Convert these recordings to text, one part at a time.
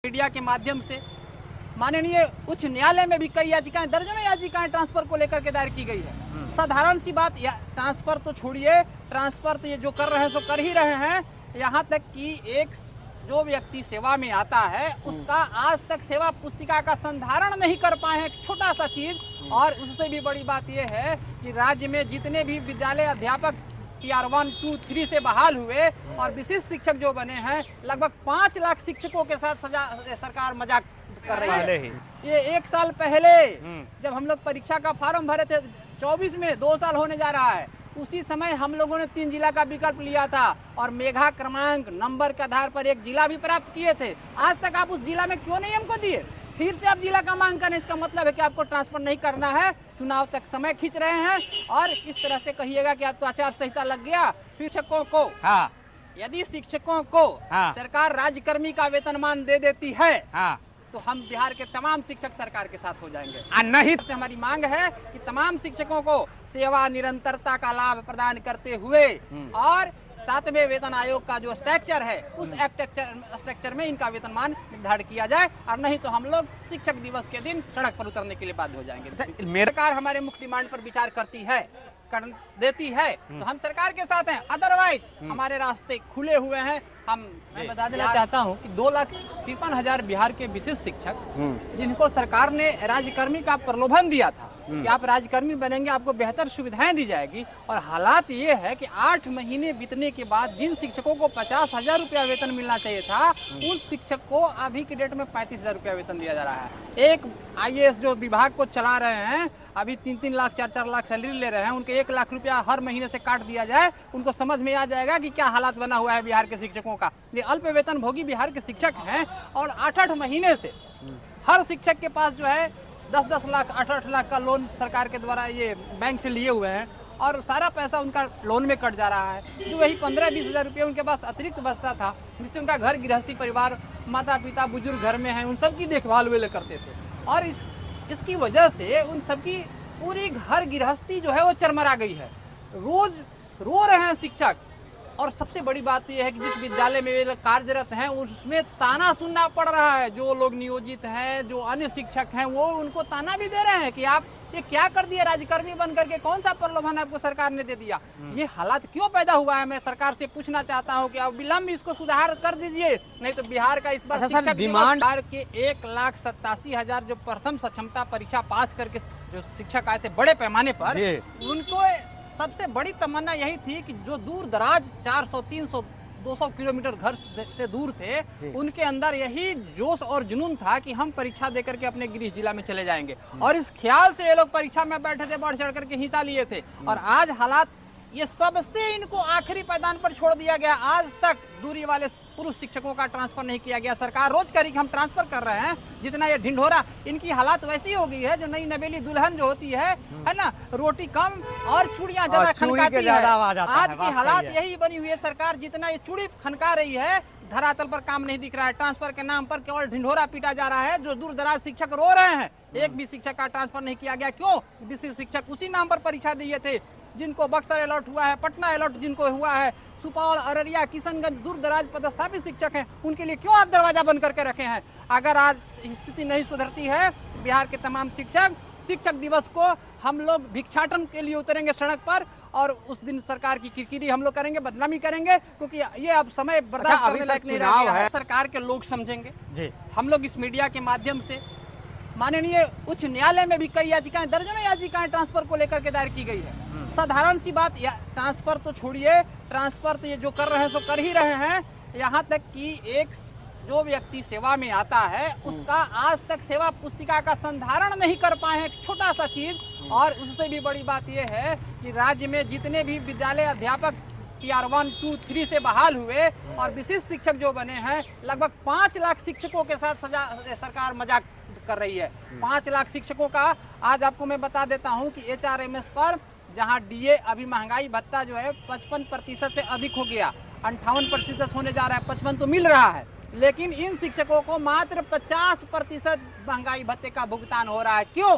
Media के माध्यम से माननीय उच्च न्यायालय में भी कई याचिकाएं, दर्जनों याचिकाएं ट्रांसफर को लेकर के दायर की गई है। साधारण सी बात, ट्रांसफर तो छोड़िए, ट्रांसफर तो ये जो कर रहे हैं सो कर ही रहे हैं। यहाँ तक कि एक जो व्यक्ति सेवा में आता है उसका आज तक सेवा पुस्तिका का संधारण नहीं कर पाए हैं, एक छोटा सा चीज। और उससे भी बड़ी बात यह है कि राज्य में जितने भी विद्यालय अध्यापक टीआर 1, 2, 3 से बहाल हुए और विशिष्ट शिक्षक जो बने हैं, लगभग 5 लाख शिक्षकों के साथ सरकार मजाक कर रही है। ये 1 साल पहले जब हम लोग परीक्षा का फॉर्म भरे थे 24 में, 2 साल होने जा रहा है, उसी समय हम लोगों ने 3 जिला का विकल्प लिया था और मेधा क्रमांक नंबर के आधार पर एक जिला भी प्राप्त किए थे। आज तक आप उस जिला में क्यों नहीं हमको दिए? फिर से आप जिला का मांग करें, इसका मतलब है कि आपको ट्रांसफर नहीं करना है, चुनाव तक समय खींच रहे हैं। और इस तरह से कहिएगा कि आप तो आचार संहिता लग गया। शिक्षकों को यदि शिक्षकों को सरकार राज्यकर्मी का वेतनमान दे देती है तो हम बिहार के तमाम शिक्षक सरकार के साथ हो जाएंगे। नहीं तो हमारी मांग है कि तमाम शिक्षकों को सेवा निरंतरता का लाभ प्रदान करते हुए और 7वें वेतन आयोग का जो स्ट्रक्चर है उस स्ट्रक्चर में इनका वेतनमान निर्धारित किया जाए, और नहीं तो हम लोग शिक्षक दिवस के दिन सड़क पर उतरने के लिए बाध्य हो जाएंगे। सरकार हमारे मुख्य डिमांड पर विचार करती है, कर देती है तो हम सरकार के साथ हैं, अदरवाइज हमारे रास्ते खुले हुए हैं। मैं बता देना चाहता हूं कि 2,53,000 बिहार के विशिष्ट शिक्षक जिनको सरकार ने राज्यकर्मी का प्रलोभन दिया था कि आप राज्यकर्मी बनेंगे, आपको बेहतर सुविधाएं दी जाएगी, और हालात ये है कि 8 महीने बीतने के बाद जिन शिक्षकों को 50,000 रुपया वेतन मिलना चाहिए था, उन शिक्षक को अभी की डेट में 35,000 रुपया वेतन दिया जा रहा है। एक IAS जो विभाग को चला रहे हैं, अभी 3-3 लाख 4-4 लाख सैलरी ले रहे हैं, उनके 1 लाख रुपया हर महीने से काट दिया जाए, उनको समझ में आ जाएगा कि क्या हालात बना हुआ है बिहार के शिक्षकों का। ये अल्प वेतन भोगी बिहार के शिक्षक हैं और 8-8 महीने से हर शिक्षक के पास जो है 10-10 लाख 8-8 लाख का लोन सरकार के द्वारा ये बैंक से लिए हुए हैं, और सारा पैसा उनका लोन में कट जा रहा है। जो वही 15-20 हज़ार रुपये उनके पास अतिरिक्त बचता था, जिससे उनका घर गृहस्थी परिवार, माता पिता बुजुर्ग घर में हैं, उन सब की देखभाल वे करते थे। और इसकी वजह से उन सबकी पूरी घर गृहस्थी जो है वो चरमरा गई है। रोज रो रहे हैं शिक्षक। और सबसे बड़ी बात यह है कि जिस विद्यालय में वे कार्यरत हैं उसमें ताना सुनना पड़ रहा है। जो लोग नियोजित हैं, जो अन्य शिक्षक हैं, वो उनको ताना भी दे रहे हैं कि आप ये क्या कर दिए, राज्यकर्मी बन करके कौन सा प्रलोभन आपको सरकार ने दे दिया। ये हालात क्यों पैदा हुआ है, मैं सरकार से पूछना चाहता हूं कि अब विलंब इसको सुधार कर दीजिए, नहीं तो बिहार का इस बार शिक्षक डिमांड के 1,87,000 जो प्रथम सक्षमता परीक्षा पास करके जो शिक्षक आए थे बड़े पैमाने पर, उनको सबसे बड़ी तमन्ना यही थी कि जो दूर दराज 400, 300, 200 किलोमीटर घर से दूर थे, उनके अंदर यही जोश और जुनून था कि हम परीक्षा देकर के अपने गृह जिला में चले जाएंगे। और इस ख्याल से ये लोग परीक्षा में बैठे थे, बढ़ चढ़ करके हिस्सा लिए थे। और आज हालात ये सबसे इनको आखिरी पैदान पर छोड़ दिया गया। आज तक दूरी वाले पुरुष शिक्षकों का ट्रांसफर नहीं किया गया। सरकार रोज करी कि हम ट्रांसफर कर रहे हैं, जितना ये ढिंढोरा, इनकी हालात वैसी हो गई है जो नई नवेली दुल्हन जो होती है ना, रोटी कम और चूड़ियां ज्यादा खनकाती है। आज की हालात यही बनी हुई है। सरकार जितना ये चूड़ी खनका रही है, धरातल पर काम नहीं दिख रहा है। ट्रांसफर के नाम पर केवल ढिंढोरा पीटा जा रहा है। जो दूर दराज शिक्षक रो रहे हैं, एक भी शिक्षक का ट्रांसफर नहीं किया गया। क्यों? विशिष्ट शिक्षक उसी नाम पर परीक्षा दिए थे जिनको बक्सर अलॉट हुआ है, पटना अलॉट जिनको हुआ है, सुपौल, अररिया, किशनगंज दूर दराज पदस्थापित शिक्षक हैं, उनके लिए क्यों आप दरवाजा बंद करके रखे हैं? अगर आज स्थिति नहीं सुधरती है, बिहार के तमाम शिक्षक दिवस को हम लोग भिक्षाटन के लिए उतरेंगे सड़क पर, और उस दिन सरकार की किरकिरी हम लोग करेंगे, बदनामी करेंगे, क्योंकि ये अब समय बर्दाश्त करने लायक नहीं रह गया है। सरकार के लोग समझेंगे जी। हम लोग इस मीडिया के माध्यम से माननीय उच्च न्यायालय में भी कई याचिकाएं, दर्जनों याचिकाएं ट्रांसफर को लेकर के दायर की गई है। साधारण सी बात, ट्रांसफर तो छोड़िए, ट्रांसफर तो ये जो कर रहे हैं सो कर ही रहे हैं। यहाँ तक कि एक जो व्यक्ति सेवा में आता है उसका आज तक सेवा पुस्तिका का संधारण नहीं कर पाए हैं, एक छोटा सा चीज। और उससे भी बड़ी बात यह है कि राज्य में जितने भी विद्यालय अध्यापक टीआर 1, 2, 3 से बहाल हुए और विशिष्ट शिक्षक जो बने हैं, लगभग 5 लाख शिक्षकों के साथ सरकार मजाक कर रही है। 5 लाख शिक्षकों का आज आपको मैं बता देता हूं कि HRMS पर जहां DA अभी महंगाई भत्ता जो है 55% से अधिक हो गया, 58% होने जा रहा है, 55 तो मिल रहा है, लेकिन इन शिक्षकों को मात्र 50% महंगाई भत्ते का भुगतान हो रहा है। क्यों?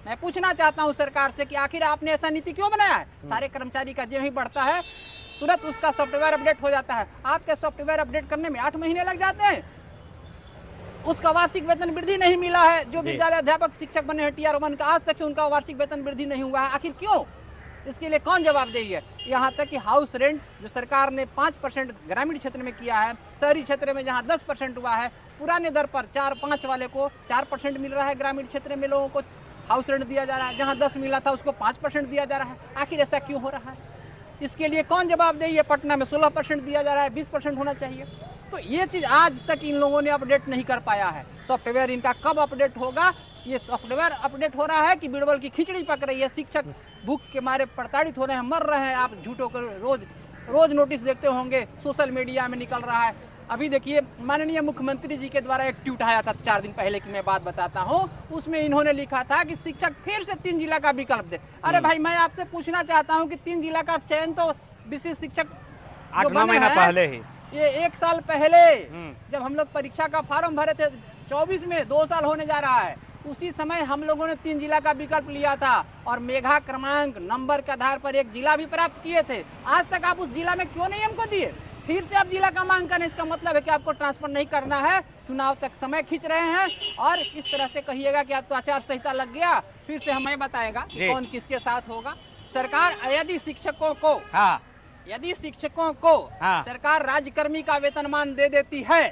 मैं पूछना चाहता हूं सरकार से कि आखिर आपने ऐसा नीति क्यों बनाया है? सारे कर्मचारी का जेब ही बढ़ता है, तुरंत उसका सॉफ्टवेयर अपडेट हो जाता है। आपके सॉफ्टवेयर अपडेट करने में 8 महीने लग जाते हैं। उसका वार्षिक वेतन वृद्धि नहीं मिला है। जो विद्यालय अध्यापक शिक्षक बने हैं Tier 1 का, आज तक से उनका वार्षिक वेतन वृद्धि नहीं हुआ है। आखिर क्यों? इसके लिए कौन जवाबदेही है? यहाँ तक कि हाउस रेंट जो सरकार ने 5% ग्रामीण क्षेत्र में किया है, शहरी क्षेत्र में जहाँ 10% हुआ है, पुराने दर पर 4-5 वाले को 4% मिल रहा है, ग्रामीण क्षेत्र में लोगों को हाउस रेंट दिया जा रहा है, जहाँ 10 मिला था उसको 5% दिया जा रहा है। आखिर ऐसा क्यों हो रहा है? इसके लिए कौन जवाबदेही है? पटना में 16% दिया जा रहा है, 20% होना चाहिए। तो ये चीज़ आज तक इन लोगों ने अपडेट नहीं कर पाया है। सॉफ्टवेयर इनका कब अपडेट होगा? ये सॉफ्टवेयर अपडेट हो रहा है कि बीरबल की खिचड़ी पक रही है। शिक्षक भूख के मारे प्रताड़ित हो रहे हैं, मर रहे हैं। आप झूठों को रोज नोटिस देखते होंगे, सोशल मीडिया में निकल रहा है। अभी देखिए, माननीय मुख्यमंत्री जी के द्वारा एक ट्वीट आया था 4 दिन पहले की मैं बात बताता हूँ। उसमें इन्होंने लिखा था कि शिक्षक फिर से 3 जिला का विकल्प दे। अरे भाई, मैं आपसे पूछना चाहता हूँ कि 3 जिला का चयन तो विशिष्ट शिक्षक 8-9 महीना पहले ही, ये 1 साल पहले जब हम लोग परीक्षा का फॉर्म भरे थे 24 में, 2 साल होने जा रहा है, उसी समय हम लोगों ने 3 जिला का विकल्प लिया था और मेधा क्रमांक नंबर के आधार पर 1 जिला भी प्राप्त किए थे। आज तक आप उस जिला में क्यों नहीं हमको दिए? फिर से आप जिला का मांग करें, इसका मतलब है कि आपको ट्रांसफर नहीं करना है, चुनाव तक समय खींच रहे हैं। और इस तरह से कहिएगा कि आप तो आचार संहिता लग गया, फिर से हमें बताएगा कि कौन किसके साथ होगा। सरकार यदि शिक्षकों को सरकार राज्यकर्मी का वेतनमान दे देती है,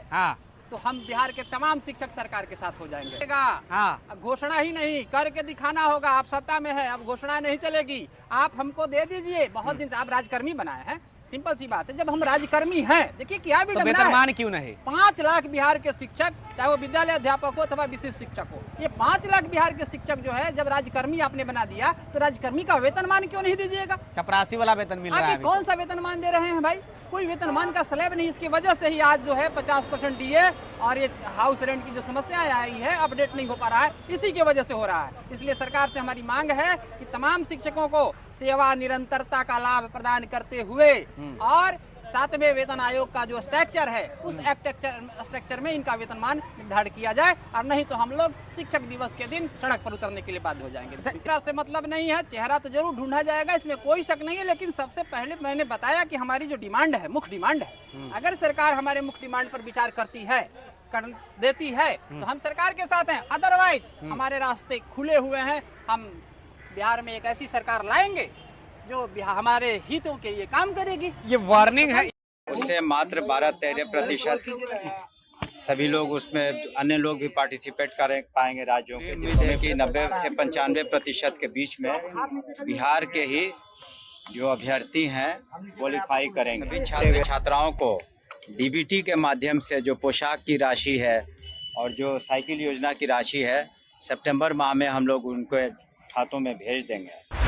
तो हम बिहार के तमाम शिक्षक सरकार के साथ हो जाएंगे। अब घोषणा ही नहीं, करके दिखाना होगा। आप सत्ता में है, अब घोषणा नहीं चलेगी। आप हमको दे दीजिए। बहुत दिन से आप राजकर्मी बनाए हैं, सिंपल सी बात है। जब हम राजकर्मी हैं, देखिए क्या भी वेतनमान क्यों नहीं? 5 लाख बिहार के शिक्षक, चाहे वो विद्यालय अध्यापक हो अथवा विशिष्ट शिक्षक हो, ये 5 लाख बिहार के शिक्षक जो है, जब राजकर्मी आपने बना दिया, तो राजकर्मी का वेतनमान क्यों नहीं दीजिएगा? चपरासी वाला वेतन मिल रहा है। कौन सा वेतनमान दे रहे हैं भाई? कोई वेतनमान का स्लैब नहीं। इसकी वजह से ही आज जो है 50% डीए और ये हाउस रेंट की जो समस्या आई है, अपडेट नहीं हो पा रहा है, इसी की वजह से हो रहा है। इसलिए सरकार से हमारी मांग है कि तमाम शिक्षकों को सेवा निरंतरता का लाभ प्रदान करते हुए और 7वें वेतन आयोग का जो स्ट्रक्चर है, उस स्ट्रक्चर में इनका वेतनमान निर्धारित किया जाए, और नहीं तो हम लोग शिक्षक दिवस के दिन सड़क पर उतरने के लिए बाध्य हो जाएंगे। चेहरा से मतलब नहीं है, चेहरा तो जरूर ढूंढा जाएगा, इसमें कोई शक नहीं है। लेकिन सबसे पहले मैंने बताया कि हमारी जो डिमांड है, मुख्य डिमांड है, अगर सरकार हमारे मुख्य डिमांड पर विचार करती है, कर देती है, तो हम सरकार के साथ हैं। अदरवाइज हमारे रास्ते खुले हुए हैं। हम बिहार में एक ऐसी सरकार लाएंगे जो हमारे हितों के लिए काम करेगी। ये वार्निंग है। उससे मात्र 12-13% सभी लोग, उसमें अन्य लोग भी पार्टिसिपेट कर पाएंगे राज्यों के, जिसमें कि 90 से 95% के बीच में बिहार के ही जो अभ्यर्थी हैं क्वालिफाई करेंगे। सभी छात्राओं को डीबीटी के माध्यम से जो पोशाक की राशि है और जो साइकिल योजना की राशि है, सितंबर माह में हम लोग उनको खातों में भेज देंगे।